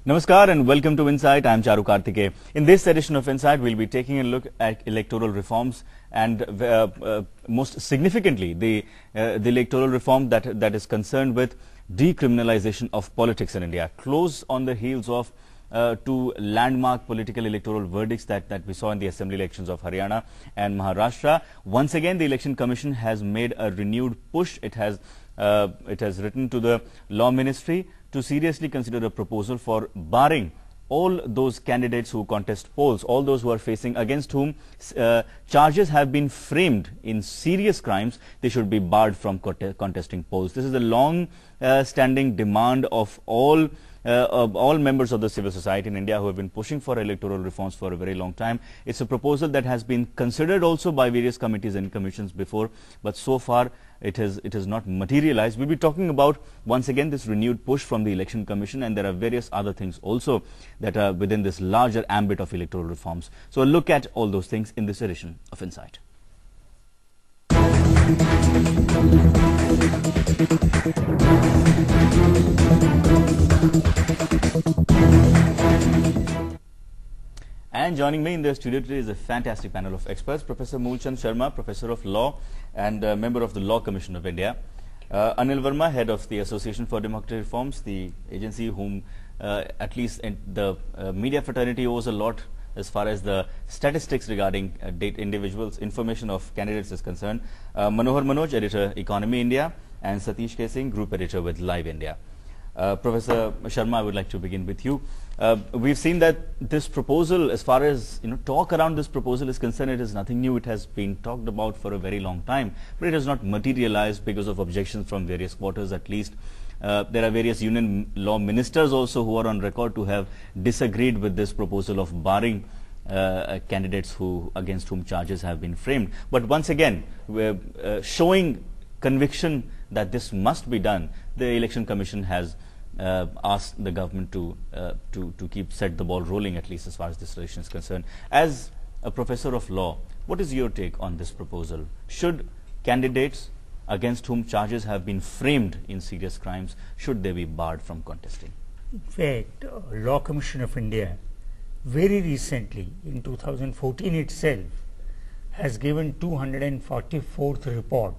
Namaskar and welcome to Insight. I am Charu Karthike. In this edition of Insight, we'll be taking a look at electoral reforms and most significantly the electoral reform that is concerned with decriminalization of politics in India. Close on the heels of two landmark political electoral verdicts that we saw in the assembly elections of Haryana and Maharashtra. Once again, the Election Commission has made a renewed push. It has written to the Law Ministry to seriously consider a proposal for barring all those candidates who contest polls, all those who are facing against whom charges have been framed in serious crimes. They should be barred from contesting polls. This is a long-standing demand of all members of the civil society in India who have been pushing for electoral reforms for a very long time. It's a proposal that has been considered also by various committees and commissions before, but so far it has not materialized. We'll be talking about once again this renewed push from the Election Commission, and there are various other things also that are within this larger ambit of electoral reforms. So a look at all those things in this edition of Insight. And joining me in the studio today is a fantastic panel of experts. Professor Moolchand Sharma, Professor of Law and member of the Law Commission of India. Anil Verma, Head of the Association for Democratic Reforms, the agency whom at least the media fraternity owes a lot as far as the statistics regarding individuals, information of candidates is concerned. Manohar Manoj, Editor, Economy India, and Satish K. Singh, Group Editor with Live India. Professor Sharma, I would like to begin with you. We've seen that this proposal, as far as talk around this proposal is concerned, it is nothing new. It has been talked about for a very long time, but it has not materialized because of objections from various quarters. At least there are various union law ministers also who are on record to have disagreed with this proposal of barring candidates against whom charges have been framed. But once again, we're showing conviction that this must be done. The Election Commission has asked the government to set the ball rolling, at least as far as this relation is concerned. As a professor of law, what is your take on this proposal? Should candidates against whom charges have been framed in serious crimes, should they be barred from contesting? In fact, Law Commission of India very recently, in 2014 itself, has given 244th report.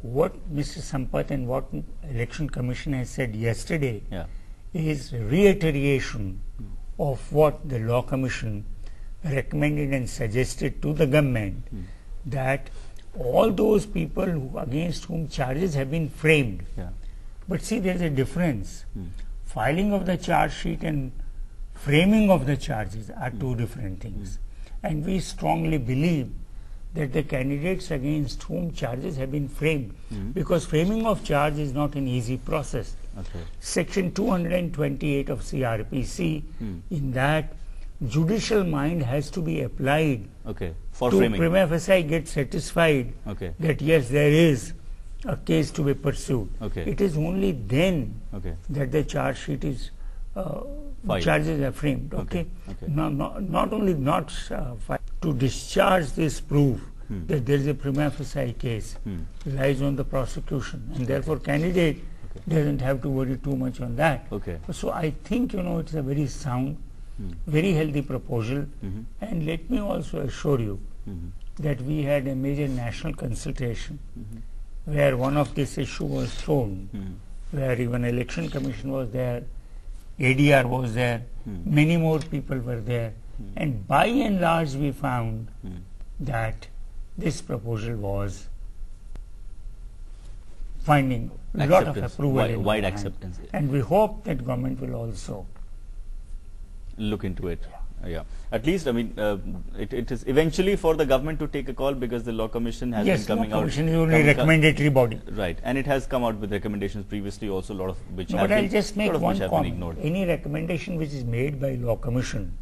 What Mr. Sampath and what Election Commission has said yesterday is reiteration of what the Law Commission recommended and suggested to the government, that all those people against whom charges have been framed. But see, there is a difference. Filing of the charge sheet and framing of the charges are two different things. And we strongly believe that the candidates against whom charges have been framed, because framing of charge is not an easy process. Section 228 of CRPC, in that judicial mind has to be applied for to framing. Prima facie get satisfied that yes, there is a case to be pursued. It is only then that the charge sheet is charges are framed. Not only to discharge this proof that there is a prima facie case lies on the prosecution, and therefore candidate doesn't have to worry too much on that. So I think it's a very sound, very healthy proposal, and let me also assure you that we had a major national consultation where one of this issue was thrown, where even Election Commission was there, ADR was there, many more people were there, and by and large we found that this proposal was finding a lot of approval, wide acceptance, and we hope that government will also look into it. At least, I mean, it is eventually for the government to take a call, because the Law Commission has been coming out. Yes, Law Commission is only a recommendatory body. Right, and it has come out with recommendations previously also, a lot of which have but been, I'll just make one comment. Ignored. Any recommendation which is made by Law Commission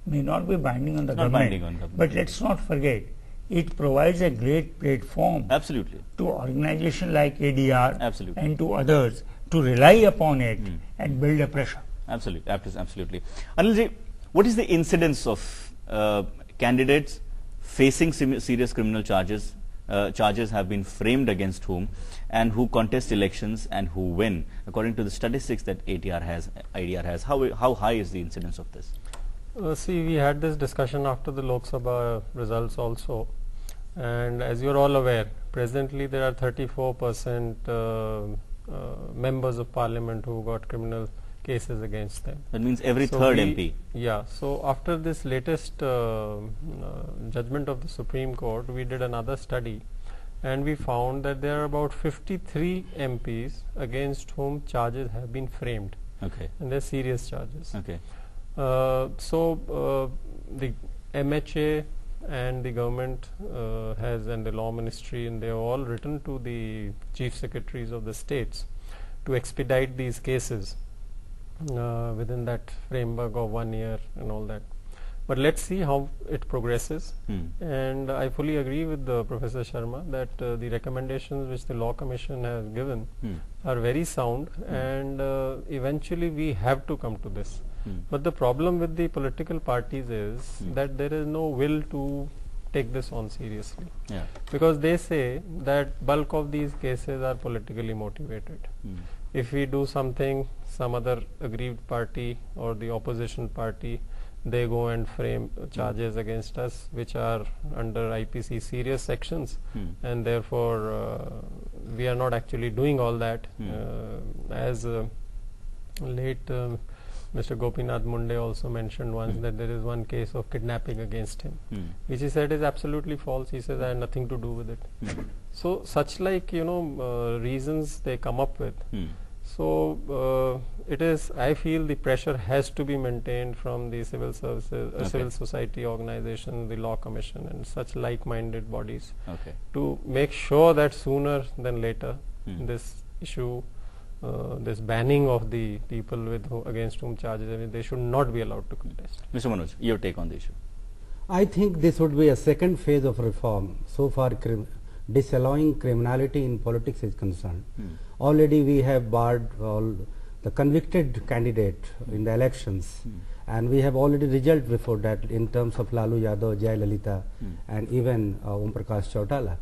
may not be binding on the government. But let's not forget, it provides a great platform to organizations like ADR and to others to rely upon it and build a pressure. Absolutely. Anilji, what is the incidence of candidates facing serious criminal charges charges have been framed against whom, and who contest elections and who win, according to the statistics that IDR has. How high is the incidence of this? See, we had this discussion after the Lok Sabha results also, and as you are all aware, presently there are 34% members of parliament who got criminal cases against them. That means every third MP. Yeah. So after this latest judgment of the Supreme Court, we did another study, and we found that there are about 53 MPs against whom charges have been framed. Okay. And they're serious charges. Okay. So the MHA and the government and the law ministry, and they have all written to the chief secretaries of the states to expedite these cases within that framework of 1 year and all that. But let's see how it progresses. And I fully agree with Professor Sharma that the recommendations which the Law Commission has given are very sound, and eventually we have to come to this. But the problem with the political parties is that there is no will to take this on seriously. Yeah. Because they say that bulk of these cases are politically motivated. If we do something, some other aggrieved party or the opposition party, they go and frame charges against us which are under IPC serious sections, and therefore we are not actually doing all that. As late Mr. Gopinath Munde also mentioned once that there is one case of kidnapping against him, which he said is absolutely false. He says I had nothing to do with it. So such like reasons they come up with. So it is, I feel the pressure has to be maintained from the civil services, civil society organizations, the Law Commission and such like-minded bodies to make sure that sooner than later this issue, this banning of the people against whom charges, they should not be allowed to contest. Mr. Manoj, your take on the issue. I think this would be a second phase of reform. So far disallowing criminality in politics is concerned. Already we have barred all the convicted candidate in the elections, and we have already result before that in terms of Lalu Yadav, Jay Lalita and even Om Prakash Chautala.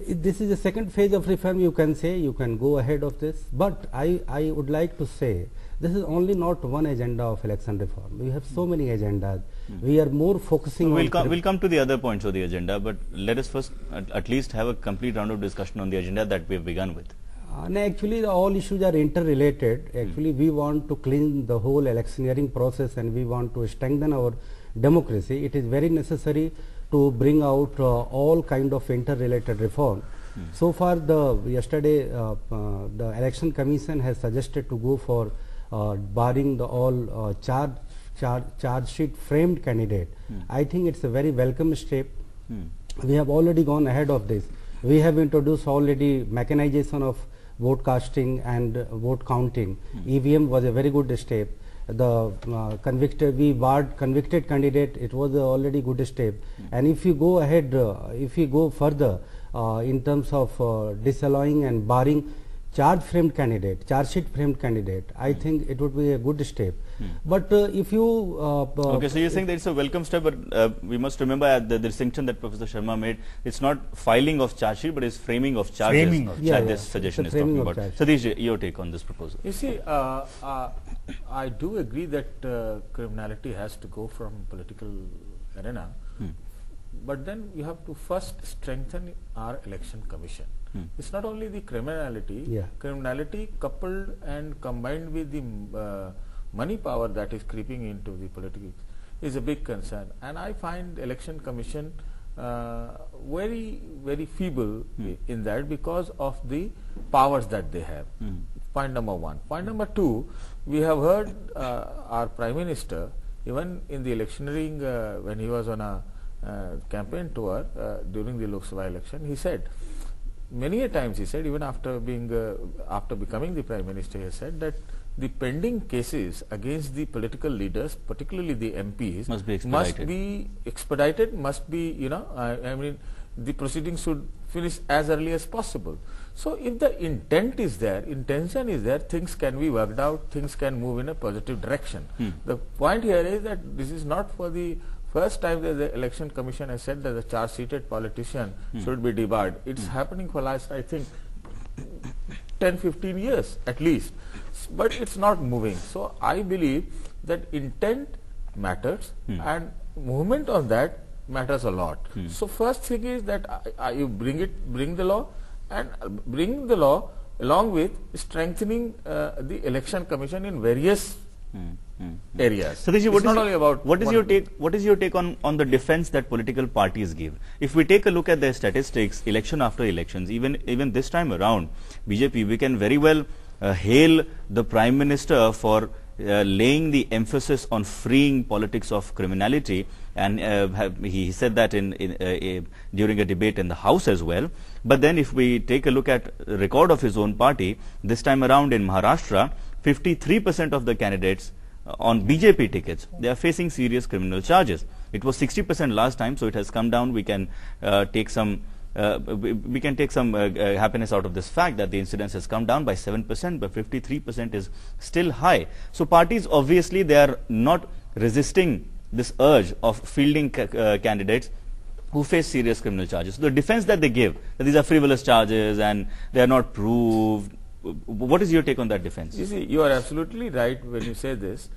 This is the second phase of reform, you can say, you can go ahead of this, but I would like to say this is only not one agenda of election reform. We have so many agendas. We are more focusing we'll come to the other points of the agenda, but let us first at least have a complete round of discussion on the agenda that we have begun with. Actually, all issues are interrelated. Actually, we want to clean the whole electioneering process and we want to strengthen our democracy. It is very necessary to bring out all kind of interrelated reform. So far, yesterday the Election Commission has suggested to go for barring the all charge sheet framed candidate. I think it's a very welcome step. We have already gone ahead of this. We have introduced already mechanization of vote casting and vote counting. EVM was a very good step. The we barred convicted candidate, it was already good step. And if you go ahead, if you go further in terms of disallowing and barring charge sheet framed candidate, I think it would be a good step. But if you okay, so you're saying that it's a welcome step, but we must remember the distinction that Professor Sharma made. It's not filing of charge sheet, but it's framing of charges. This suggestion is talking about. Satish, your take on this proposal? You see, I do agree that criminality has to go from political arena, but then you have to first strengthen our election commission. It's not only the criminality, criminality coupled and combined with the money power that is creeping into the politics is a big concern, and I find election commission very, very feeble in that because of the powers that they have. Point number one. Point number two, we have heard our Prime Minister, even in the electioneering, when he was on a campaign tour during the Lok Sabha election, he said, many a times he said, even after becoming the Prime Minister, he said that the pending cases against the political leaders, particularly the MPs, must be expedited, must be, I mean, the proceedings should finish as early as possible. So if the intent is there, intention is there, things can be worked out, things can move in a positive direction. The point here is that this is not for the First time that the election commission has said that the charge-sheeted politician should be debarred. It's happening for last, I think, 10-15 years at least, but it's not moving. So I believe that intent matters and movement on that matters a lot. So first thing is that you bring the law, and bring the law along with strengthening the election commission in various areas. Satishji, it's not only about what is your take on the defense that political parties give? If we take a look at their statistics, election after elections, even this time around, BJP, we can very well hail the Prime Minister for laying the emphasis on freeing politics of criminality, and he said that during a debate in the House as well. But then if we take a look at the record of his own party, this time around in Maharashtra, 53% of the candidates on BJP tickets, they are facing serious criminal charges. It was 60% last time, so it has come down. We can take some happiness out of this fact that the incidence has come down by 7%, but 53% is still high. So parties, obviously, they are not resisting this urge of fielding candidates who face serious criminal charges. So the defense that they give, that these are frivolous charges and they are not proved. What is your take on that defense? You see, you are absolutely right when you say this.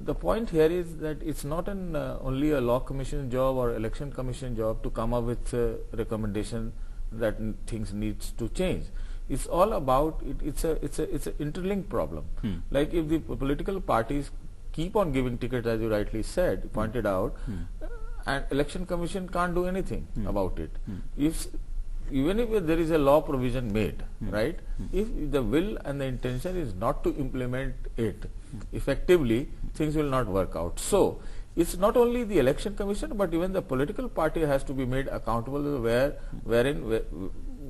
The point here is that it's not only a law commission job or election commission job to come up with recommendation that things needs to change. It's all about it's an interlinked problem. Like if the political parties keep on giving tickets, as you rightly said, pointed out, and election commission can't do anything about it. Even if there is a law provision made, right? If the will and the intention is not to implement it effectively, things will not work out. So it's not only the election commission, but even the political party has to be made accountable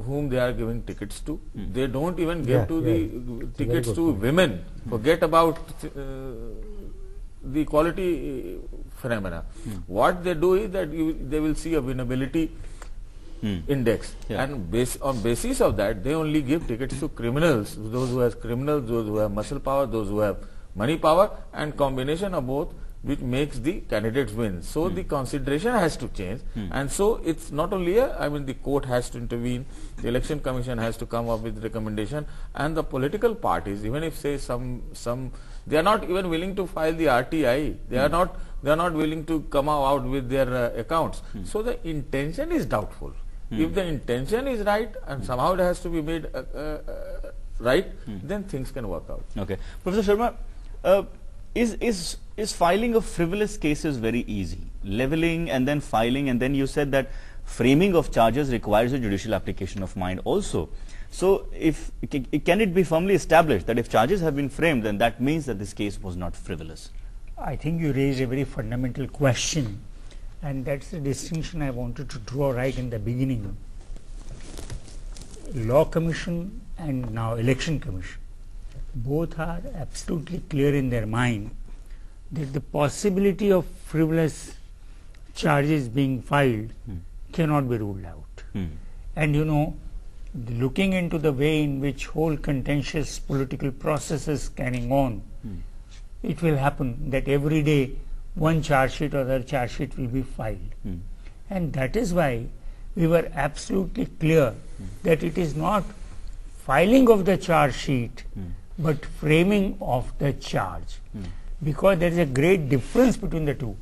whom they are giving tickets to. They don't even give the tickets to women. Forget about the equality phenomena. What they do is that they will see a winnability index, and on basis of that they only give tickets to criminals, those who have muscle power, those who have money power, and combination of both, which makes the candidates win. So the consideration has to change, and so it's not only the court has to intervene, the election commission has to come up with recommendation, and the political parties, even if say some they are not even willing to file the RTI, they are not willing to come out with their accounts. So the intention is doubtful. If the intention is right and somehow it has to be made right, then things can work out. Okay, Professor Sharma, is filing of frivolous cases very easy? Leveling and then filing, and then you said that framing of charges requires a judicial application of mind also. So can it be firmly established that if charges have been framed, then that means that this case was not frivolous? I think you raised a very fundamental question, and that's the distinction I wanted to draw right in the beginning. Law Commission and now Election Commission, both are absolutely clear in their mind that the possibility of frivolous charges being filed cannot be ruled out. And looking into the way in which whole contentious political process is carrying on, it will happen that every day one charge sheet or other charge sheet will be filed. And that is why we were absolutely clear that it is not filing of the charge sheet but framing of the charge, because there is a great difference between the two.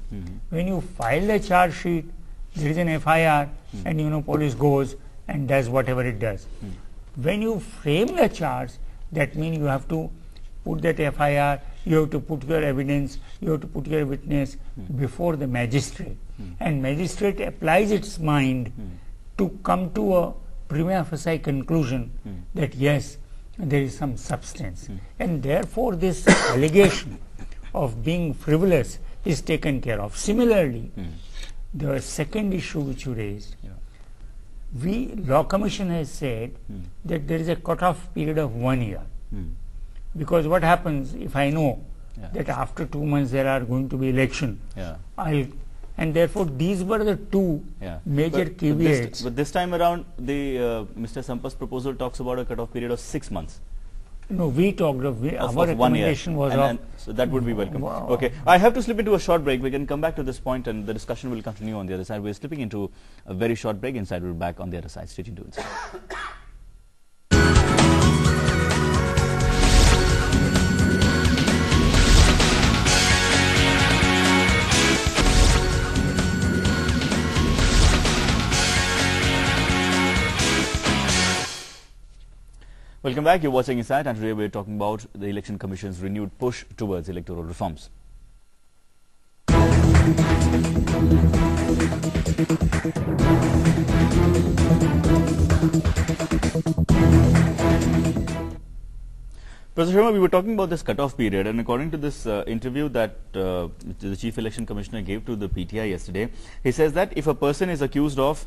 When you file the charge sheet, there is an FIR, and police goes and does whatever it does. When you frame the charge, that means you have to put that FIR, you have to put your evidence, you have to put your witness before the magistrate, and magistrate applies its mind to come to a prima facie conclusion that yes, there is some substance, and therefore this allegation of being frivolous is taken care of. Similarly, the second issue which you raised, Law Commission has said that there is a cut-off period of 1 year. Because what happens if I know that after 2 months there are going to be election, and therefore these were the two major caveats. But this time around, the Mr. Sampath's proposal talks about a cut-off period of 6 months. No, we talked of, our of 1 year. recommendation was And of, so that would be welcome. Wow. Okay, I have to slip into a short break. We can come back to this point and the discussion will continue on the other side. We're slipping into a very short break. Inside, we'll be back on the other side. Stay tuned to Inside. Welcome back. You're watching Inside, and today we're talking about the Election Commission's renewed push towards electoral reforms. Professor Sharma, we were talking about this cutoff period, and according to this interview that the Chief Election Commissioner gave to the PTI yesterday, he says that if a person is accused of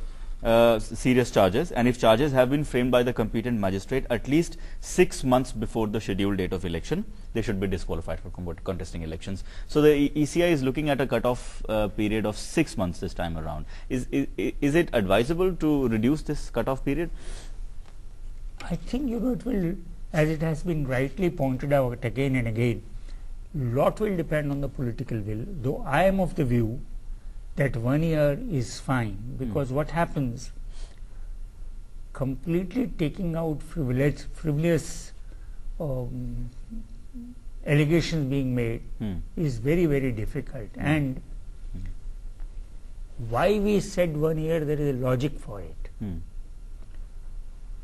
serious charges, and if charges have been framed by the competent magistrate at least 6 months before the scheduled date of election, they should be disqualified for contesting elections. So the ECI is looking at a cutoff period of 6 months this time around. Is it advisable to reduce this cutoff period? I think, it will, as it has been rightly pointed out again and again, lot will depend on the political will, though I am of the view that 1 year is fine, because what happens, completely taking out frivolous allegations being made is very, very difficult. And why we said 1 year, there is a logic for it.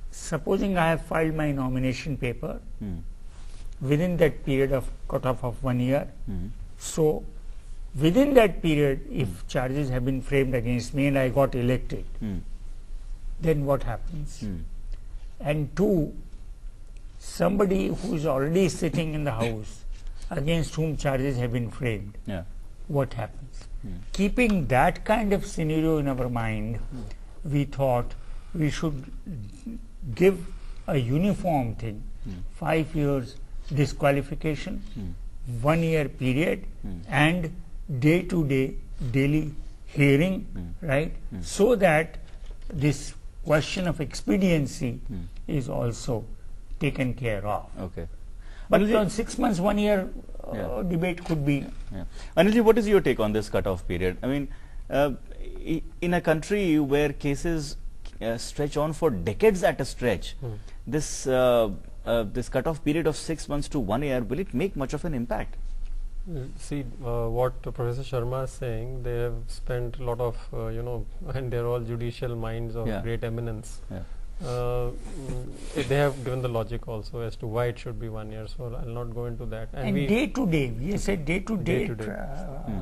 Supposing I have filed my nomination paper within that period of cutoff of 1 year, so within that period, if charges have been framed against me and I got elected, then what happens? And two, somebody who is already sitting in the house against whom charges have been framed, what happens? Keeping that kind of scenario in our mind, we thought we should give a uniform thing, 5 years disqualification, 1 year period, and day-to-day, daily hearing, right? So that this question of expediency is also taken care of. Okay. But on 6 months, 1 year debate could be. Anilji, what is your take on this cutoff period? I mean, in a country where cases stretch on for decades at a stretch, this this cutoff period of 6 months to 1 year, will it make much of an impact? See, what Professor Sharma is saying, they have spent a lot of, and they're all judicial minds of great eminence. They have given the logic also as to why it should be 1 year, so I'll not go into that. And day to day, we said day to day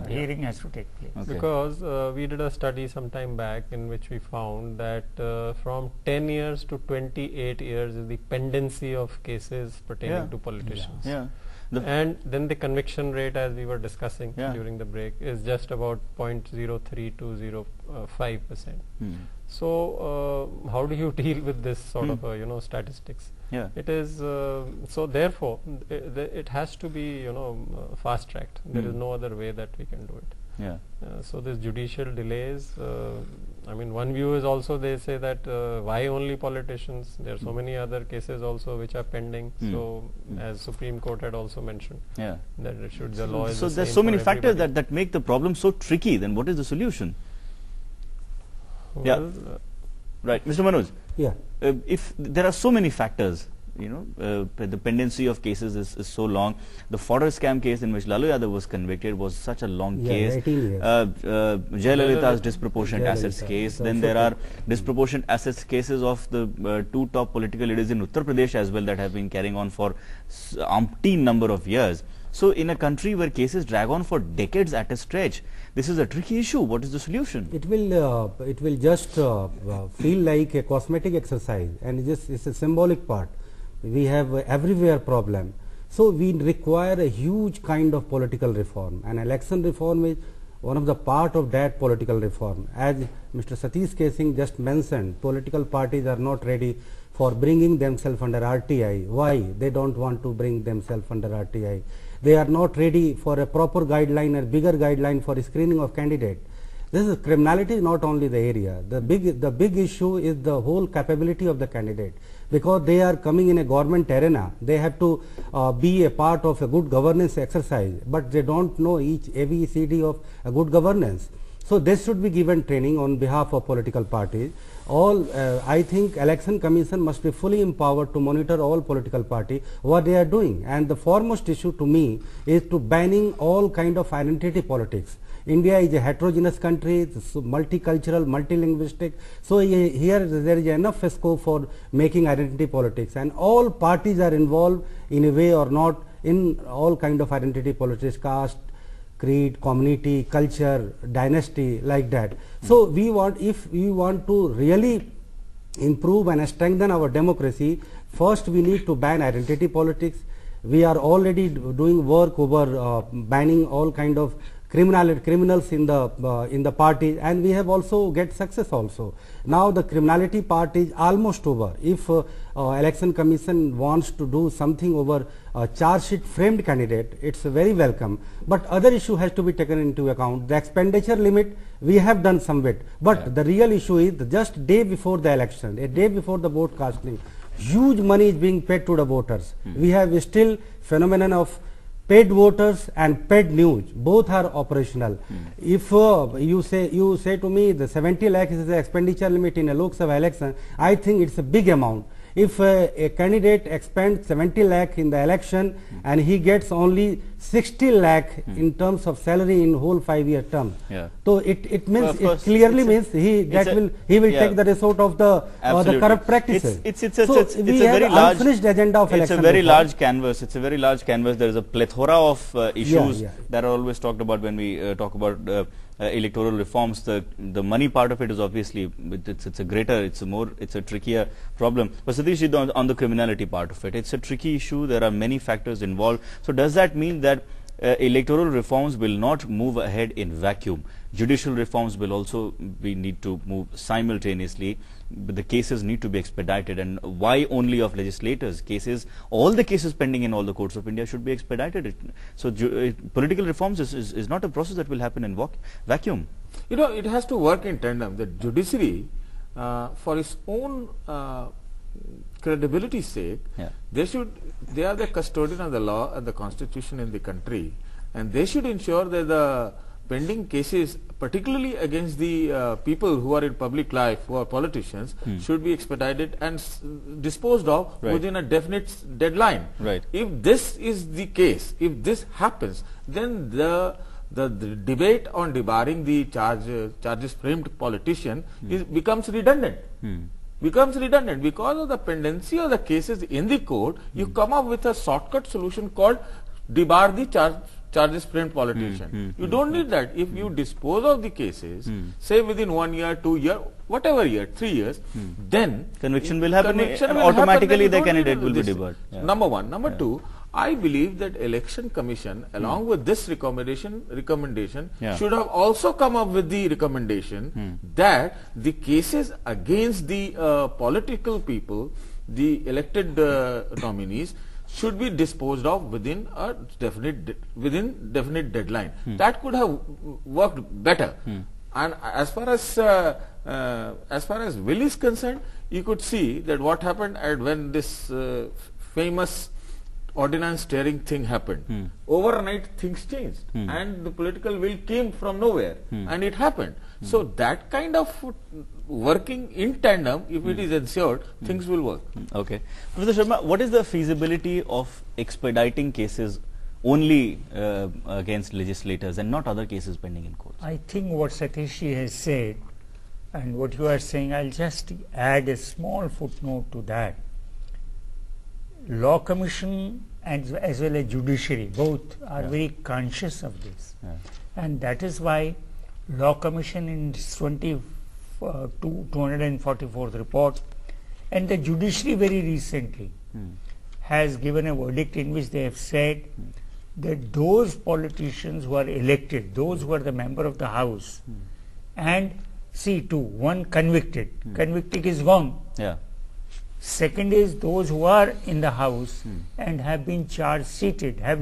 hearing has to take place. Okay. Because we did a study some time back in which we found that from 10 years to 28 years is the pendency of cases pertaining to politicians. And then the conviction rate, as we were discussing during the break, is just about 0.03 to 0.5%. So how do you deal with this sort of statistics? It is so therefore it has to be fast tracked. There is no other way that we can do it. So this judicial delays, I mean, one view is also, they say that why only politicians? There are so many other cases also which are pending. So as Supreme Court had also mentioned, that it should, the law is so the there's same so many for factors everybody. that make the problem so tricky. Then what is the solution? Well, Right, Mr. Manoj. Yeah. If there are so many factors, the pendency of cases is so long. The fodder scam case in which Lalu Yadav was convicted was such a long case. 18 years. Jayalalitha's disproportionate assets case. Then there are disproportionate assets cases of the two top political leaders in Uttar Pradesh as well that have been carrying on for umpteen number of years. So in a country where cases drag on for decades at a stretch, this is a tricky issue. What is the solution? It will just feel like a cosmetic exercise, and it's a symbolic part. We have everywhere problem. So we require a huge kind of political reform, and election reform is one of the part of that political reform. As Mr. Satish Kesing just mentioned, political parties are not ready for bringing themselves under RTI. Why? They don't want to bring themselves under RTI. They are not ready for a proper guideline, a bigger guideline for screening of candidate. This is criminality is not only the area. The big issue is the whole capability of the candidate, because they are coming in a government arena. They have to be a part of a good governance exercise, but they don't know each ABCD of a good governance. So this should be given training on behalf of political parties. I think Election Commission must be fully empowered to monitor all political parties, what they are doing. And the foremost issue to me is to banning all kind of identity politics. India is a heterogeneous country, it's multicultural, multilinguistic. So here there is enough scope for making identity politics, and all parties are involved in a way or not in all kind of identity politics, caste, creed, community, culture, dynasty, like that. So if we want to really improve and strengthen our democracy, first we need to ban identity politics. We are already doing work over banning all kind of criminals in the party, and we have also get success also. Now the criminality part is almost over. If Election Commission wants to do something over charge sheet framed candidate, it's very welcome. But other issue has to be taken into account. The expenditure limit we have done some bit, but the real issue is just day before the election, a day before the vote casting, huge money is being paid to the voters. We have still phenomenon of paid voters and paid news, both are operational. If you say to me the 70 lakh is the expenditure limit in a Lok Sabha election, I think it's a big amount. If a candidate expends 70 lakh in the election and he gets only 60 lakh in terms of salary in whole 5-year term, so it means it clearly means he will take the result of the corrupt practices. It's a very large agenda of election. It's a very large canvas. It's a very large canvas. There is a plethora of issues that are always talked about when we talk about electoral reforms. The money part of it is obviously it's a trickier problem. But Satish, on the criminality part of it, it's a tricky issue. There are many factors involved. So does that mean that electoral reforms will not move ahead in vacuum? Judicial reforms will also need to move simultaneously, but the cases need to be expedited. And why only of legislators? All the cases pending in all the courts of India should be expedited. So political reforms is not a process that will happen in vacuum. It has to work in tandem. The judiciary, for its own credibility's sake, they are the custodian of the law and the constitution in the country, and they should ensure that the pending cases, particularly against the people who are in public life, who are politicians, should be expedited and disposed of within a definite deadline. If this is the case, if this happens, then the debate on debarring the charges framed politician becomes redundant. Because of the pendency of the cases in the court, you come up with a shortcut solution called debar the charges framed politician. You don't need that. If you dispose of the cases, say within 1 year, 2 years, whatever year, 3 years, then conviction will happen, automatically the candidate will be debarred. Number one. Number two, I believe that Election Commission, along with this recommendation, should have also come up with the recommendation that the cases against the political people, the elected nominees, should be disposed of within a definite deadline. That could have worked better. And as far as will is concerned, you could see that what happened when this famous ordinance steering thing happened. Overnight things changed and the political will came from nowhere and it happened. So that kind of working in tandem, if it is ensured, things will work. Okay. Professor Sharma, what is the feasibility of expediting cases only against legislators and not other cases pending in courts? I think what Satish has said and what you are saying, I'll just add a small footnote to that. Law Commission and as well as Judiciary, both are very conscious of this. And that is why Law Commission in its 244th report and the Judiciary very recently has given a verdict in which they have said that those politicians who are elected, those who are the member of the House, and one convicted, convicted is gone. Second is those who are in the House and have been charges have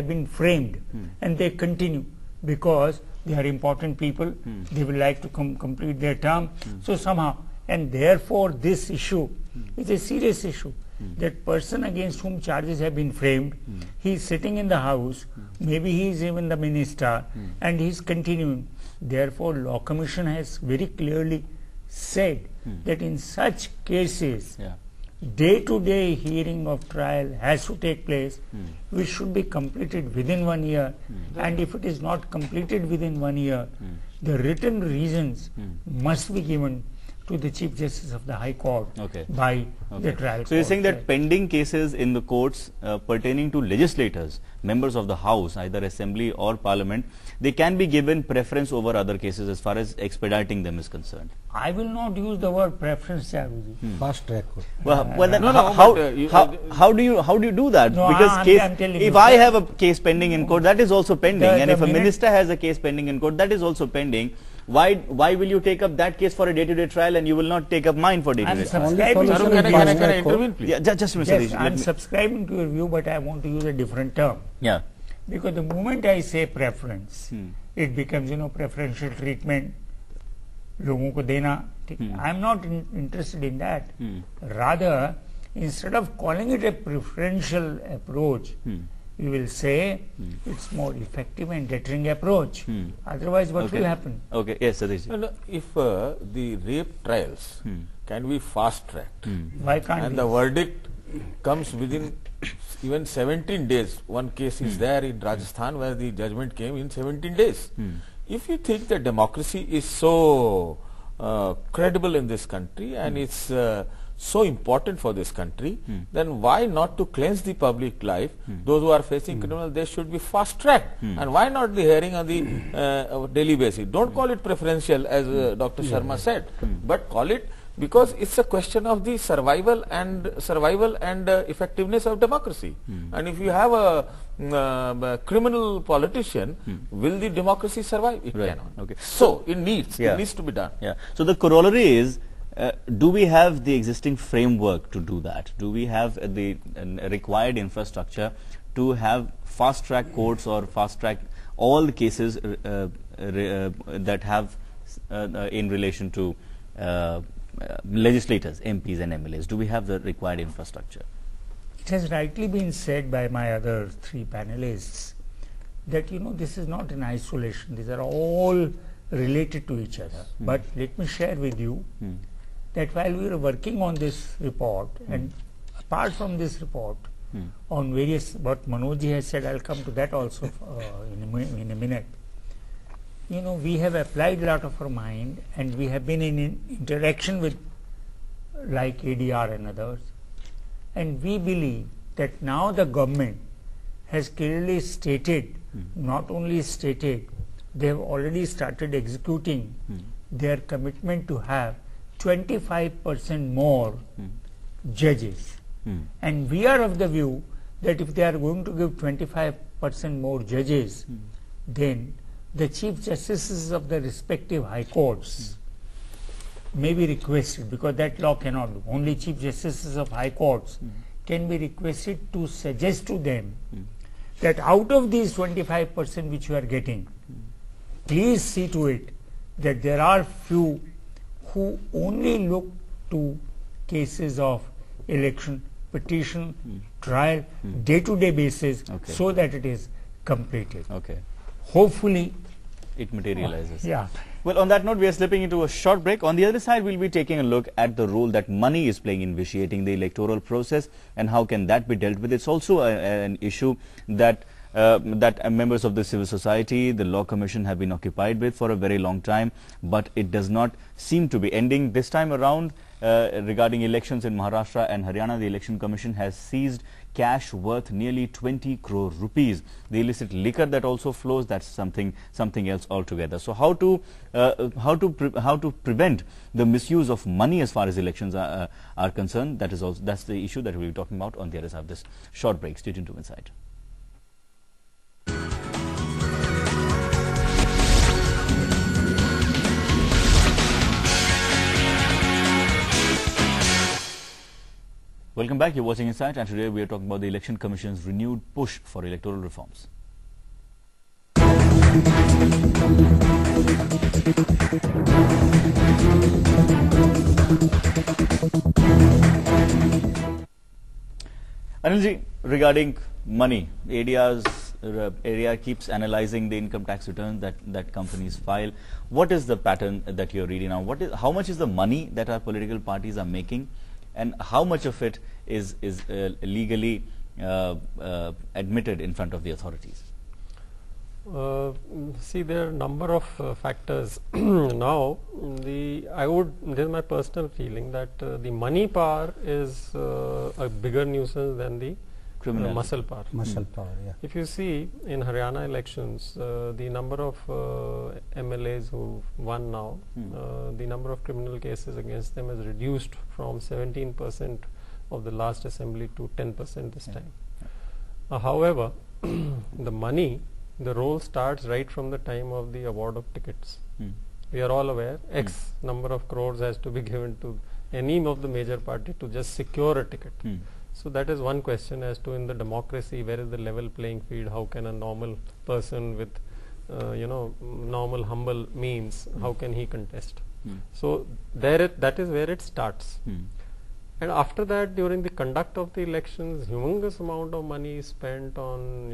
been framed and they continue, because they are important people, they will like to complete their term. So somehow, and therefore this issue is a serious issue. That person against whom charges have been framed, he is sitting in the house, maybe he is even the minister, and he is continuing. Therefore, Law Commission has very clearly said that in such cases, day-to-day hearing of trial has to take place, which should be completed within 1 year, and if it is not completed within 1 year, the written reasons must be given to the Chief Justice of the High Court by the trial court. So, you are saying that pending cases in the courts pertaining to legislators, members of the House, either Assembly or Parliament, they can be given preference over other cases as far as expediting them is concerned. I will not use the word preference, Charuji. Fast track. Well, then how do you do that? No, because I'm telling if you, I have a case pending in court, that is also pending, and if a minute minister has a case pending in court, that is also pending. Why will you take up that case for a day-to-day trial and you will not take up mine for day-to-day trial? Can I intervene, please? Yeah, just Mr. Yes, I'm subscribing to your view, but I want to use a different term. Yeah. Because the moment I say preference, it becomes, preferential treatment, लोगों को देना. I'm not interested in that. Rather, instead of calling it a preferential approach, we will say it's more effective and deterring approach. Otherwise, what will happen? Okay, yes, Satish. If the rape trials can be fast-tracked, Why can't and we? the verdict comes within even 17 days, one case is there in Rajasthan where the judgment came in 17 days. If you think that democracy is so credible in this country and it's so important for this country, then why not to cleanse the public life? Those who are facing criminal, they should be fast-tracked. And why not the hearing on the daily basis? Don't call it preferential as Dr. Sharma said, but call it, because it's a question of the survival and effectiveness of democracy. And if you have a criminal politician, will the democracy survive? It cannot. Okay. So it needs to be done. Yeah. So the corollary is, do we have the existing framework to do that? Do we have the required infrastructure to have fast-track courts or fast-track all the cases that have in relation to legislators, MPs and MLAs? Do we have the required infrastructure? It has rightly been said by my other three panelists that this is not in isolation. These are all related to each other. But let me share with you that while we were working on this report, and apart from this report, on various, what Manojji has said, I'll come to that also in a minute. We have applied a lot of our mind, and we have been in interaction with like ADR and others, and we believe that now the government has clearly stated, not only stated, they have already started executing their commitment to have 25% more judges. And we are of the view that if they are going to give 25% more judges, then the Chief Justices of the respective High Courts may be requested, because that law cannot do. Only Chief Justices of High Courts can be requested to suggest to them that out of these 25% which you are getting, please see to it that there are few who only look to cases of election, petition, trial, day-to-day basis, so that it is completed. Hopefully it materializes. Yeah. Well, on that note, we are slipping into a short break. On the other side, we'll be taking a look at the role that money is playing in vitiating the electoral process and how can that be dealt with. It's also an issue that members of the civil society, the Law Commission have been occupied with for a very long time, but it does not seem to be ending. This time around, regarding elections in Maharashtra and Haryana, the Election Commission has seized cash worth nearly 20 crore rupees. The illicit liquor that also flows, that's something else altogether. So how to prevent the misuse of money as far as elections are concerned? That's the issue that we'll be talking about on the other side of this short break. Stay tuned to Insight. Welcome back. You're watching Insight, and today we are talking about the Election Commission's renewed push for electoral reforms. Anilji, regarding money, ADR keeps analyzing the income tax returns that companies file. What is the pattern that you're reading now? How much is the money that our political parties are making, and how much of it is legally admitted in front of the authorities? See, there are a number of factors. Now, this is my personal feeling that the money power is a bigger nuisance than the muscle power. Muscle power, yeah. If you see in Haryana elections, the number of MLAs who won now, the number of criminal cases against them has reduced from 17% of the last assembly to 10% this time. However, the money, the role starts right from the time of the award of tickets. We are all aware X number of crores has to be given to any of the major party to just secure a ticket. So that is one question as to, in the democracy, where is the level playing field? How can a normal person with normal humble means, how can he contest? So that is where it starts. And after that, during the conduct of the elections, humongous amount of money is spent on,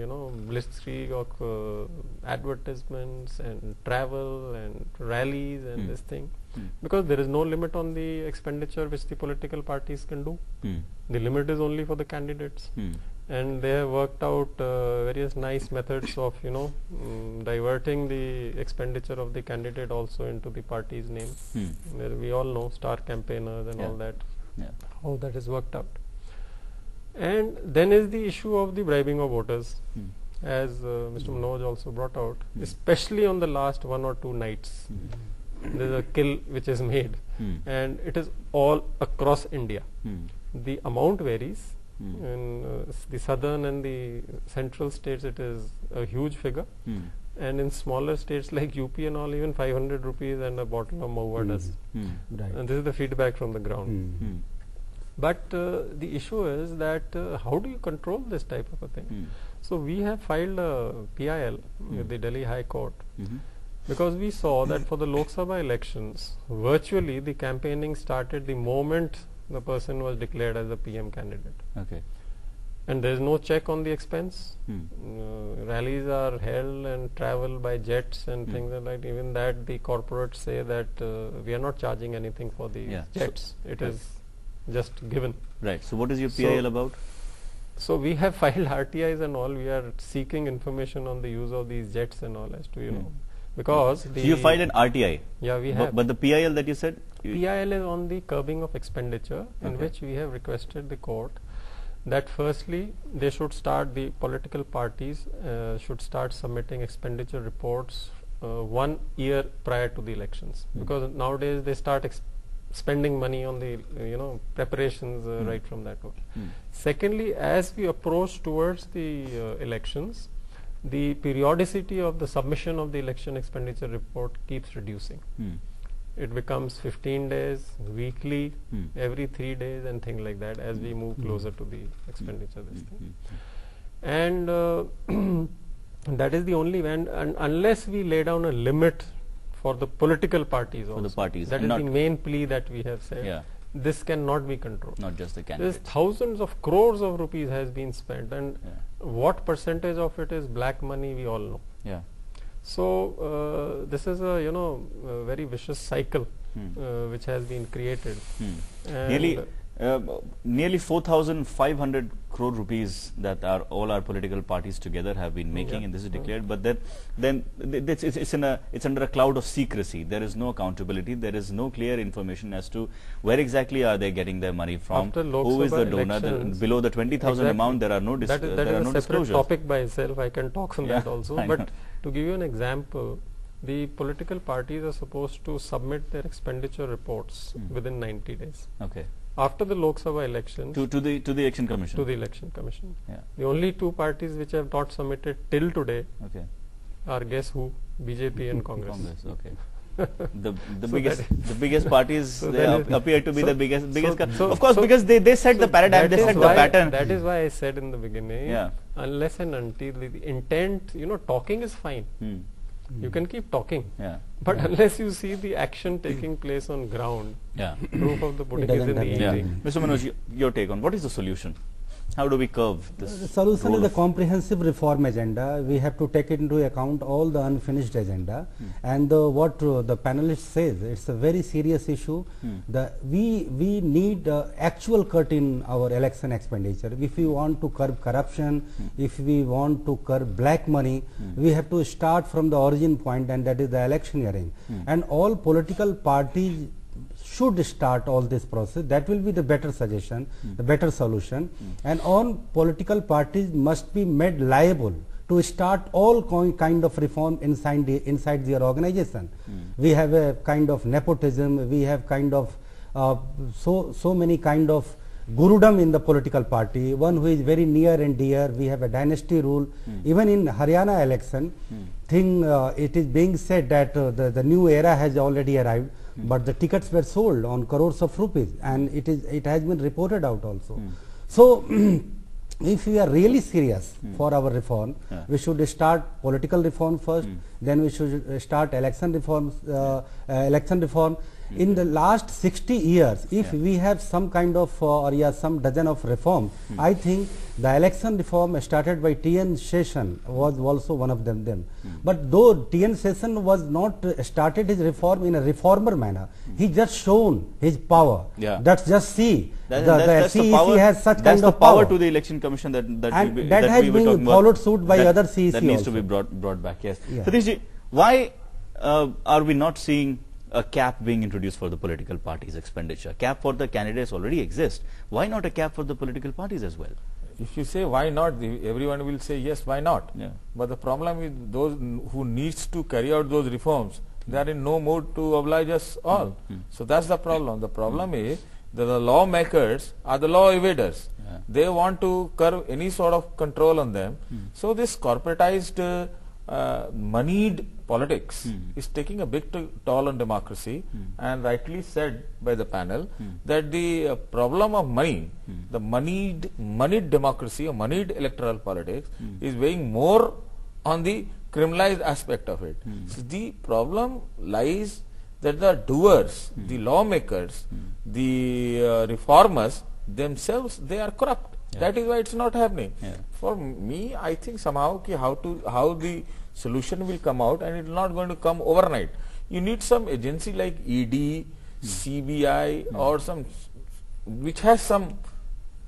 blitzkrieg of advertisements and travel and rallies and this thing, because there is no limit on the expenditure which the political parties can do. The limit is only for the candidates, and they have worked out various nice methods of, diverting the expenditure of the candidate also into the party's name. We all know star campaigners and all that. How that is worked out. And then is the issue of the bribing of voters, as Mr. Manoj also brought out, especially on the last 1 or 2 nights. There is a kill which is made, and it is all across India. The amount varies. In the southern and the central states, it is a huge figure. And in smaller states like UP and all, even 500 rupees and a bottle of Mahua does. Right. And this is the feedback from the ground. But the issue is that how do you control this type of a thing? So we have filed a PIL with the Delhi High Court, because we saw that for the Lok Sabha elections, virtually the campaigning started the moment the person was declared as a PM candidate. Okay. And there is no check on the expense. Rallies are held and travel by jets and things like that. Even that, the corporates say that we are not charging anything for the jets. It is just given. Right. So what is your PIL about? So we have filed RTIs and all. We are seeking information on the use of these jets and all, as to because so you filed an RTI. Yeah, we have. But the PIL that you said, PIL is on the curbing of expenditure, in which we have requested the court that firstly they should start, the political parties should start submitting expenditure reports 1 year prior to the elections, because nowadays they start spending money on the preparations right from that one. Secondly, as we approach towards the elections, the periodicity of the submission of the election expenditure report keeps reducing. It becomes 15 days, weekly, every 3 days, and things like that as we move closer to the expenditure. This thing. And that is the only way, and unless we lay down a limit for the political parties also, that is the main plea that we have said. This cannot be controlled. Not just the candidates. There's thousands of crores of rupees has been spent, and what percentage of it is black money, we all know. So this is a very vicious cycle which has been created. Nearly 4,500 crore rupees that all our political parties together have been making, and this is declared. But then it's under a cloud of secrecy. There is no accountability. There is no clear information as to where exactly are they getting their money from. Who is the donor? Below the 20,000 amount, there are no disclosures. That is a separate topic by itself. I can talk on that also. But to give you an example, the political parties are supposed to submit their expenditure reports within 90 days. Okay. After the Lok Sabha elections, to the Election Commission. To the Election Commission. The only 2 parties which have not submitted till today are, guess who? BJP and Congress. The biggest parties appear to be the biggest. Of course, because they set the paradigm, they set the pattern. That is why I said in the beginning, unless and until the intent, talking is fine. You can keep talking, Yeah. but unless you see the action taking place on ground, Yeah. proof of the pudding is doesn't in the have Yeah. eating. Mr. Manoj, your take on what is the solution? How do we curve this? The solution role is a of- comprehensive reform agenda. We have to take into account all the unfinished agenda, and what the panelist says, it's a very serious issue. We need actual cut in our election expenditure. If we want to curb corruption, if we want to curb black money, we have to start from the origin point, and that is the electioneering. And all political parties should start all this process. That will be the better suggestion, the better solution. And all political parties must be made liable to start all kind of reform inside their organization. We have a kind of nepotism, we have kind of so many kind of gurudom in the political party, one who is very near and dear. We have a dynasty rule. Even in Haryana election, it is being said that the new era has already arrived, but the tickets were sold on crores of rupees, and it has been reported out also. So if we are really serious for our reform, we should start political reform first, then we should start election reform. In the last 60 years, if we have some kind of some dozen of reform, I think the election reform started by T.N. Seshan was also one of them. But though T.N. Seshan was not started his reform in a reformer manner, he just shown his power. Yeah. That's just see. That's The the CEC power, has such that's kind the of power power to the election commission that And we, that has we were been talking followed about, suit by that, other CEC that needs to also. be brought back. Yes, Yeah. Satish ji, why are we not seeing a cap being introduced for the political parties' expenditure? Cap for the candidates already exists. Why not a cap for the political parties as well? If you say why not, everyone will say yes, why not? Yeah. But the problem is those who needs to carry out those reforms, they are in no mood to oblige us all. So that's the problem. The problem is that the lawmakers are the law evaders. Yeah. They want to curb any sort of control on them. So this corporatized moneyed politics is taking a big toll on democracy, and rightly said by the panel that the problem of money, the moneyed democracy or moneyed electoral politics is weighing more on the criminalized aspect of it. So the problem lies that the doers, the lawmakers, the reformers themselves, they are corrupt. That is why it's not happening. For me, I think somehow how the solution will come out, and it's not going to come overnight. You need some agency like ED, CBI, or some which has some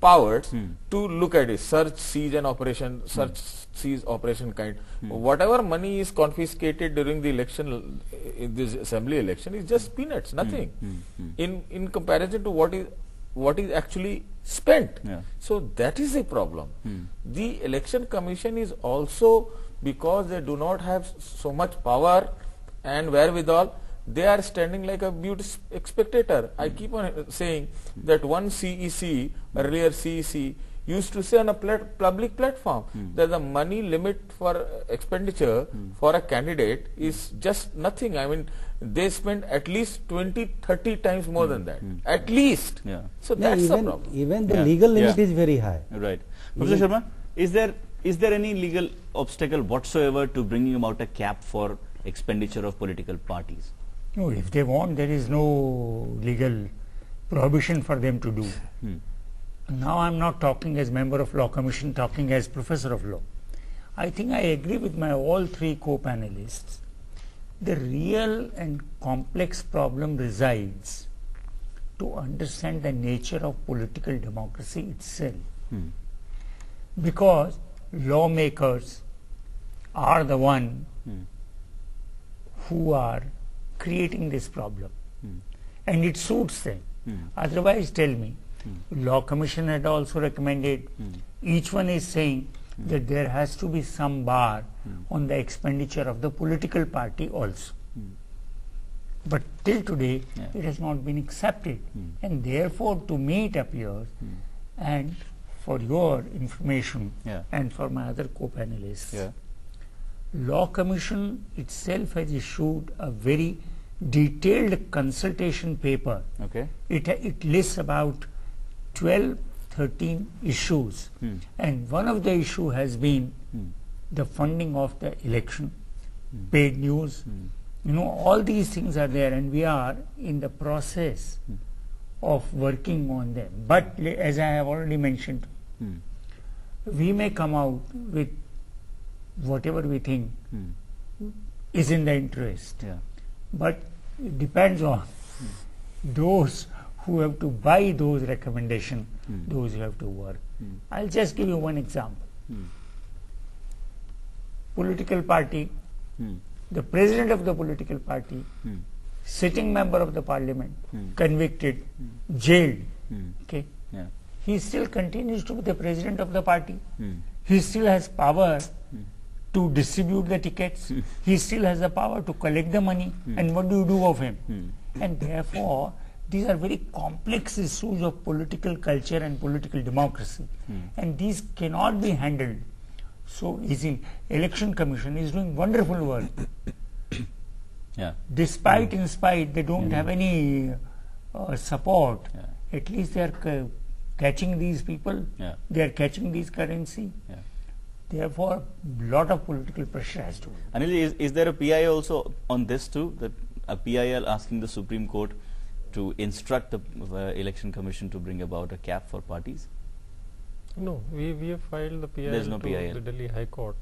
powers to look at it. Search, seize and operation, search, seize, operation kind. Whatever money is confiscated during the election, in this assembly election, is just peanuts, nothing. In comparison to what is actually spent. So that is a problem. The election commission is also, because they do not have so much power and wherewithal, they are standing like a mute spectator. I keep on saying that one CEC, earlier CEC, used to say on a public platform that the money limit for expenditure for a candidate is just nothing. I mean, they spend at least 20-30 times more than that. At least. So that's the problem. Even the legal limit is very high. Right. Professor Sharma, is there any legal obstacle whatsoever to bringing about a cap for expenditure of political parties? No, if they want, there is no legal prohibition for them to do. Now I am not talking as member of Law Commission, talking as professor of law. I think I agree with my all three co-panelists. The real and complex problem resides to understand the nature of political democracy itself. Because lawmakers are the one who are creating this problem, and it suits them. Otherwise, tell me, Law Commission had also recommended, each one is saying that there has to be some bar on the expenditure of the political party also. But till today, it has not been accepted. And therefore, to me it appears, and for your information and for my other co-panelists, Law Commission itself has issued a very detailed consultation paper. It lists about 12-13 issues, and one of the issue has been the funding of the election, paid news. You know, all these things are there, and we are in the process of working on them. But as I have already mentioned, we may come out with whatever we think is in the interest. Yeah. But it depends on those who have to buy those recommendations, those who have to work. I'll just give you one example. Political party, the president of the political party, sitting member of the parliament, convicted, jailed, okay, Yeah. he still continues to be the president of the party. He still has power to distribute the tickets. He still has the power to collect the money. And what do you do of him? And therefore, these are very complex issues of political culture and political democracy. And these cannot be handled so easily. Election Commission is doing wonderful work. Yeah. Despite, in spite, they don't have any support. Yeah. At least they are catching these people. Yeah. They are catching these currency. Yeah. Therefore, lot of political pressure has to. Anil, is there a PI also on this too? That a PIL asking the Supreme Court to instruct the Election Commission to bring about a cap for parties? No, we have filed the PIL There's no to PIL. the Delhi High Court.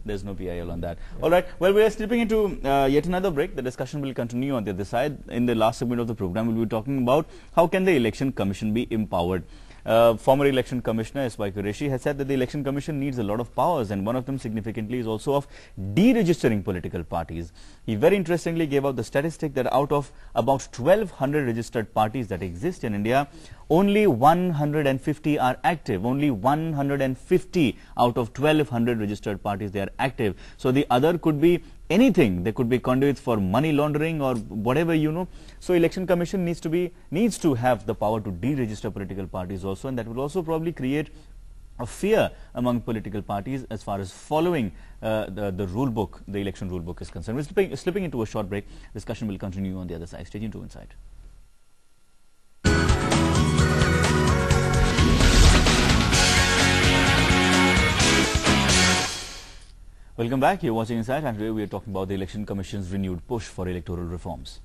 There's no PIL on that. All right. Well, we are slipping into yet another break. The discussion will continue on the other side. In the last segment of the program, we'll be talking about how can the Election Commission be empowered. Former Election Commissioner S.Y. Qureshi has said that the Election Commission needs a lot of powers, and one of them significantly is also of deregistering political parties. He very interestingly gave out the statistic that out of about 1,200 registered parties that exist in India, only 150 are active. Only 150 out of 1,200 registered parties, they are active. So the other could be anything. They could be conduits for money laundering or whatever, you know. So Election Commission needs to have the power to deregister political parties also, and that will also probably create a fear among political parties as far as following the rule book, the election rule book is concerned. We're slipping into a short break. Discussion will continue on the other side. Stay tuned to Insight. Welcome back. You're watching Insight, and today we are talking about the Election Commission's renewed push for electoral reforms.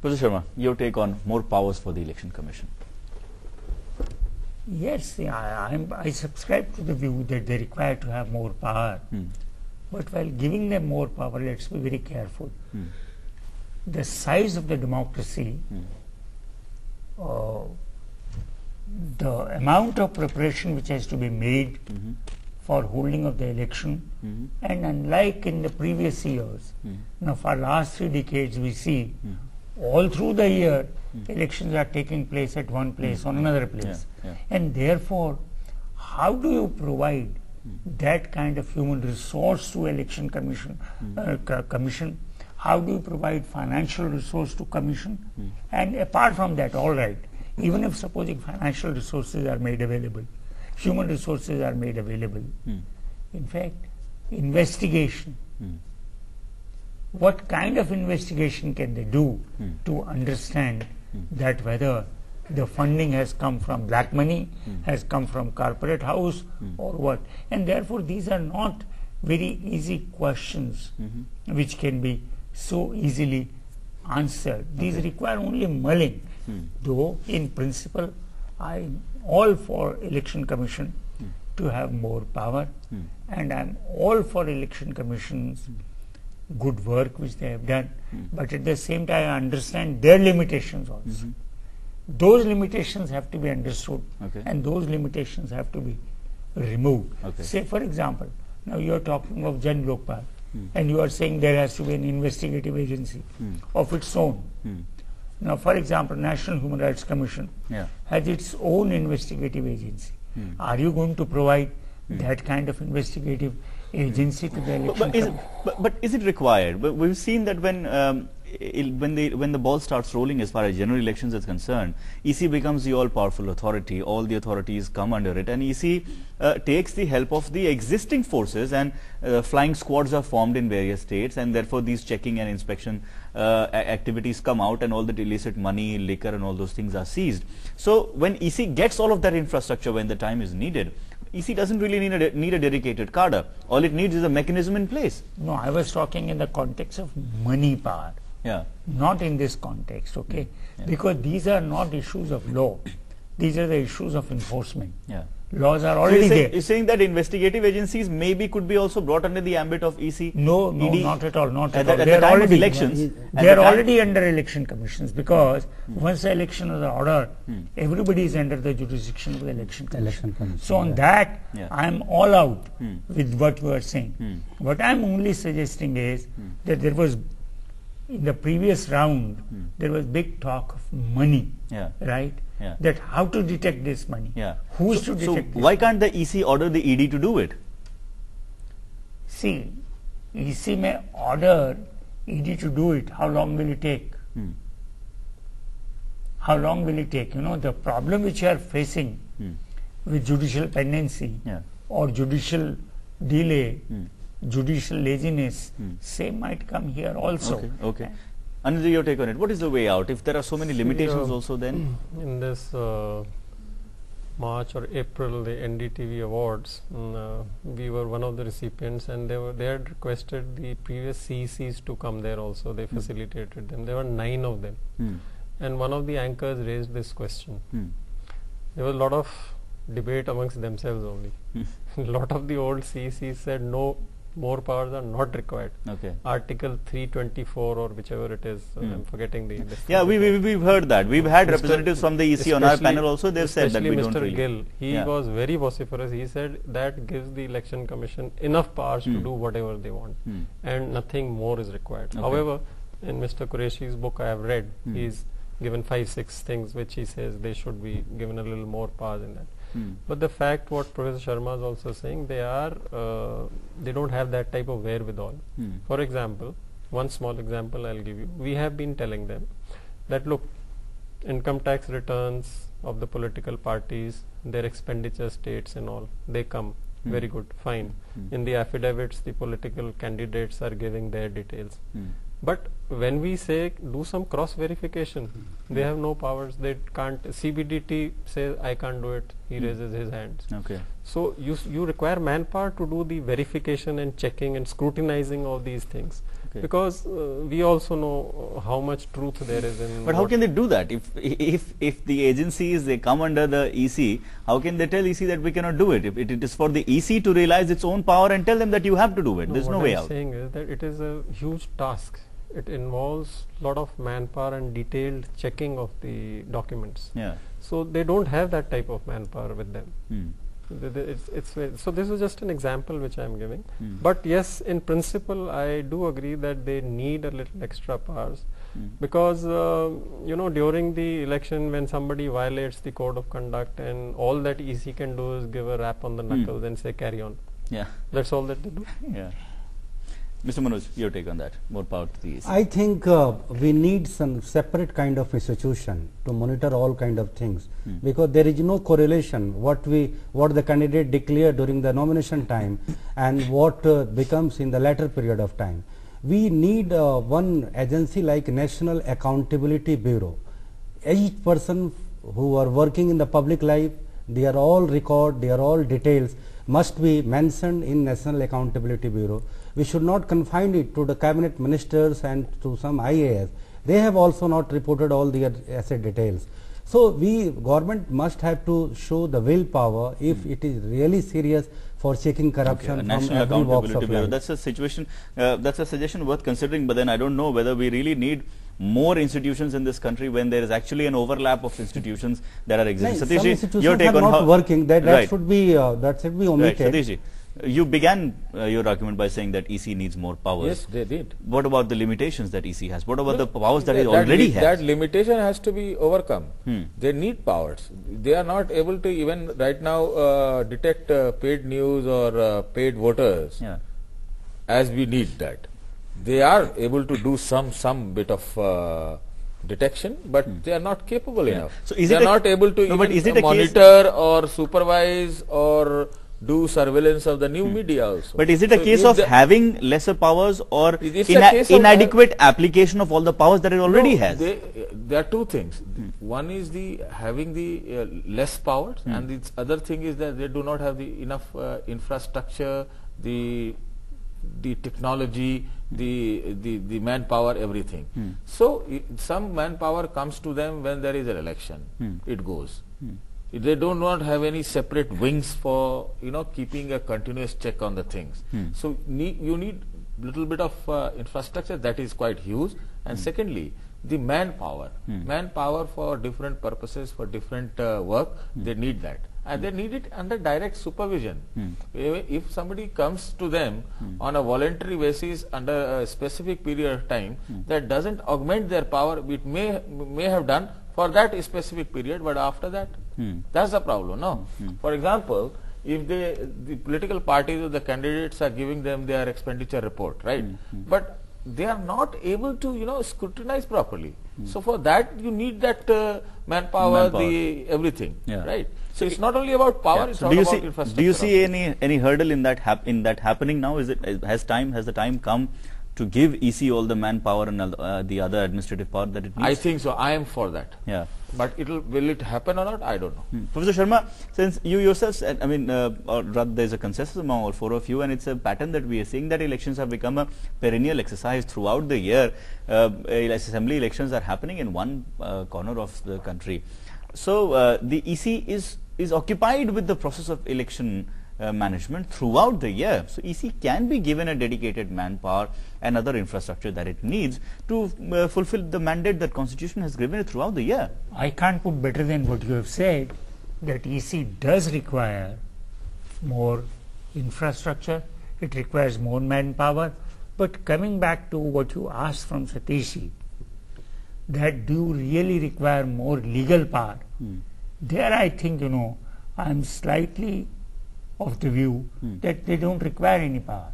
Professor Sharma, your take on more powers for the Election Commission. Yes, I subscribe to the view that they require to have more power. But while giving them more power, let's be very careful. The size of the democracy, the amount of preparation which has to be made for holding of the election, and unlike in the previous years, now for last 3 decades we see all through the year elections are taking place at one place or another place. And therefore, how do you provide that kind of human resource to Election Commission? How do you provide financial resource to Commission? And apart from that, all right, even if supposing financial resources are made available, human resources are made available, in fact, investigation, what kind of investigation can they do to understand that whether the funding has come from black money, has come from corporate house, or what? And therefore, these are not very easy questions which can be so easily answered. These require only mulling. Though in principle, I'm all for Election Commission to have more power, and I'm all for Election Commission's good work which they have done. But at the same time, I understand their limitations also. Those limitations have to be understood, and those limitations have to be removed. Say, for example, now you are talking of Jan Lokpal, and you are saying there has to be an investigative agency of its own. Now, for example, National Human Rights Commission has its own investigative agency. Are you going to provide that kind of investigative agency to the election? But is it required? But we've seen that when when the ball starts rolling as far as general elections is concerned, EC becomes the all-powerful authority. All the authorities come under it, and EC takes the help of the existing forces, and flying squads are formed in various states, and therefore these checking and inspection activities come out, and all the illicit money, liquor, and all those things are seized. So when EC gets all of that infrastructure when the time is needed, EC doesn't really need a dedicated cadre. All it needs is a mechanism in place. No, I was talking in the context of money power. Yeah. Not in this context, okay? Yeah. Because these are not issues of law. These are the issues of enforcement. Yeah. Laws are already there. You're saying that investigative agencies maybe could be also brought under the ambit of EC? No, ED, not at all. Not at at all. the time of elections. They are already under election commissions, because once the election is ordered, everybody is under the jurisdiction of the election commission. So on that, I am all out with what you are saying. What I am only suggesting is that there was, in the previous round, there was big talk of money, right? Yeah. That how to detect this money. Yeah. Who's to detect this why can't the EC order the ED to do it? See, EC may order ED to do it. How long will it take? How long will it take? You know, the problem which you are facing with judicial pendency or judicial delay, judicial laziness, same might come here also. Okay. Anil, your take on it. What is the way out? If there are so many limitations also, then? In this March or April, the NDTV awards, we were one of the recipients, and they had requested the previous CECs to come there also. They facilitated them. There were 9 of them. And one of the anchors raised this question. There was a lot of debate amongst themselves only. A lot of the old CECs said no, more powers are not required. Article 324 or whichever it is, I'm forgetting the. Yeah, we've heard that. We've had representatives from the EC on our panel also. They've said that we don't really. Mr. Gill, he was very vociferous. He said that gives the election commission enough powers to do whatever they want, and nothing more is required. However, in Mr. Qureshi's book I have read, he's given 5-6 things which he says they should be given a little more powers in that. But the fact what Professor Sharma is also saying, they don't have that type of wherewithal. For example, one small example I'll give you. We have been telling them that look, income tax returns of the political parties, their expenditure states and all, they come. Very good, fine. In the affidavits, the political candidates are giving their details. But when we say do some cross verification, they have no powers. They can't. CBDT says I can't do it. He raises his hands. So you require manpower to do the verification and checking and scrutinizing of these things. Because we also know how much truth there is in. But how can they do that? If the agencies, they come under the EC, how can they tell EC that we cannot do it? If it is for the EC to realize its own power and tell them that you have to do it. There's no way out. What I'm saying is that it is a huge task. It involves a lot of manpower and detailed checking of the documents. So they don't have that type of manpower with them. So this is just an example which I am giving. But yes, in principle, I do agree that they need a little extra powers, because you know, during the election, when somebody violates the code of conduct, and all that EC can do is give a rap on the knuckles and say carry on. That's all that they do. Mr. Manoj, your take on that. More power to the EC. I think we need some separate kind of institution to monitor all kind of things, because there is no correlation what the candidate declared during the nomination time and what becomes in the latter period of time. We need one agency like National Accountability Bureau. Each person who are working in the public life, they are all record, they are all details must be mentioned in National Accountability Bureau. We should not confine it to the cabinet ministers and to some IAS. They have also not reported all their asset details. So government must have to show the willpower if it is really serious for checking corruption from every walks of life. That's a situation, that's a suggestion worth considering, but then I don't know whether we really need more institutions in this country when there is actually an overlap of institutions that are existing. Some institutions are not working. That should be omitted. Right, Satishji, you began your argument by saying that EC needs more powers. Yes, they did. What about the limitations that EC has? What about the powers that it already has? That limitation has to be overcome. They need powers. They are not able to even right now detect paid news or paid voters as we need that. they are able to do some bit of detection, but they are not capable enough. So is they it are not able to but is it even a case- monitor or supervise or do surveillance of the new media also. But is it a So case if of the- having lesser powers or It's a case of, inadequate application of all the powers that it already No, has? there are two things. One is the having the less powers, and the other thing is that they do not have the enough infrastructure, the technology, the manpower, everything. So some manpower comes to them when there is an election. It goes. They do not have any separate wings for keeping a continuous check on the things. So you need little bit of infrastructure that is quite huge. And secondly, the manpower for different purposes, for different work, they need that, and they need it under direct supervision. If somebody comes to them on a voluntary basis under a specific period of time, that doesn't augment their power. It may have done for that specific period, but after that, that's the problem. No, for example, if the political parties or the candidates are giving them their expenditure report, right? But they are not able to scrutinize properly. So for that you need that manpower, the everything, right? So it's not only about power, it's So all about infrastructure. do you see any hurdle in that happening now? Has the time come to give EC all the manpower and the other administrative power that it needs? I think so. I am for that. Yeah. But will it happen or not? I don't know. Professor Sharma, since you yourself said, or rather there is a consensus among all four of you, and it's a pattern that we are seeing that elections have become a perennial exercise throughout the year. Assembly elections are happening in one corner of the country. So the EC is occupied with the process of election management throughout the year. So EC can be given a dedicated manpower and other infrastructure that it needs to fulfill the mandate that Constitution has given it throughout the year. I can't put better than what you have said, that EC does require more infrastructure, it requires more manpower. But coming back to what you asked from Satishi, that do you really require more legal power? There I think, I am slightly of the view that they don't require any power,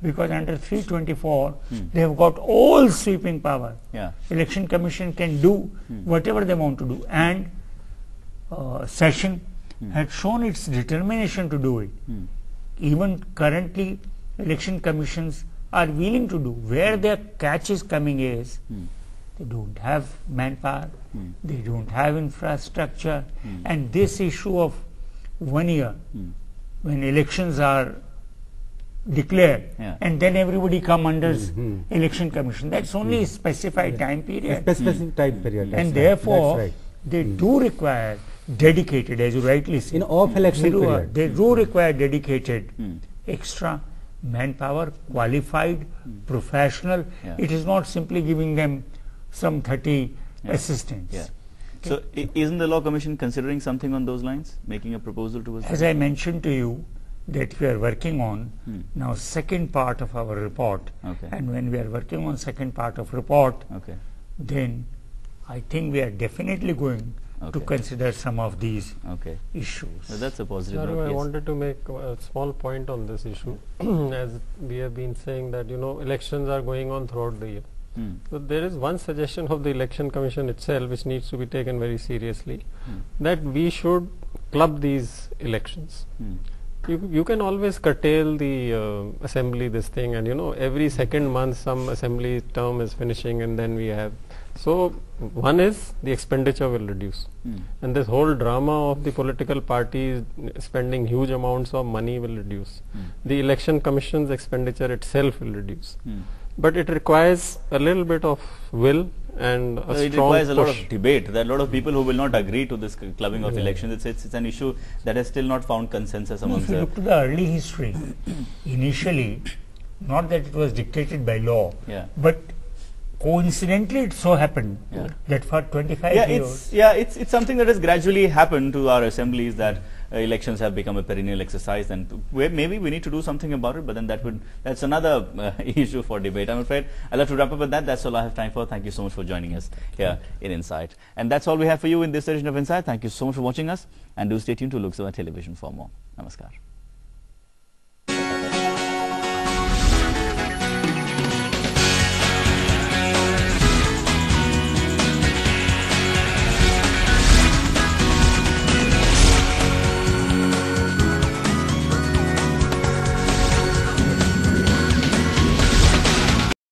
because under 324 they have got all sweeping power. Election Commission can do whatever they want to do, and session had shown its determination to do it. Even currently election commissions are willing to do. Where their catch is coming is they don't have manpower, they don't have infrastructure, and this issue of 1 year when elections are declared and then everybody come under election commission, that's only a specified time period. A specific time period. And therefore they do require dedicated, as you rightly say, in off-election period. They do require dedicated extra manpower, qualified, professional. It is not simply giving them some 30 assistants. So isn't the Law Commission considering something on those lines, making a proposal towards As I mentioned to you, that we are working on now second part of our report, and when we are working on second part of report, then I think we are definitely going to consider some of these issues. So that's a positive Charu, note. I wanted to make a small point on this issue. As we have been saying that elections are going on throughout the year. So there is one suggestion of the Election Commission itself which needs to be taken very seriously, that we should club these elections. You can always curtail the assembly this thing, and every second month some assembly term is finishing, and then we have. So one is the expenditure will reduce, and this whole drama of the political parties spending huge amounts of money will reduce. The Election Commission's expenditure itself will reduce. But it requires a little bit of will and a strong push. It requires a lot of debate. There are a lot of people who will not agree to this clubbing of elections. It's an issue that has still not found consensus among If you look to the early history, initially, not that it was dictated by law, but coincidentally it so happened that for 25 years. It's something that has gradually happened to our assemblies, that elections have become a perennial exercise, and maybe we need to do something about it, but then that's another issue for debate. I'm afraid I'll have to wrap up with that. That's all I have time for. Thank you so much for joining us here in Insight. And that's all we have for you in this edition of Insight. Thank you so much for watching us, and do stay tuned to Lok Sabha Television for more. Namaskar.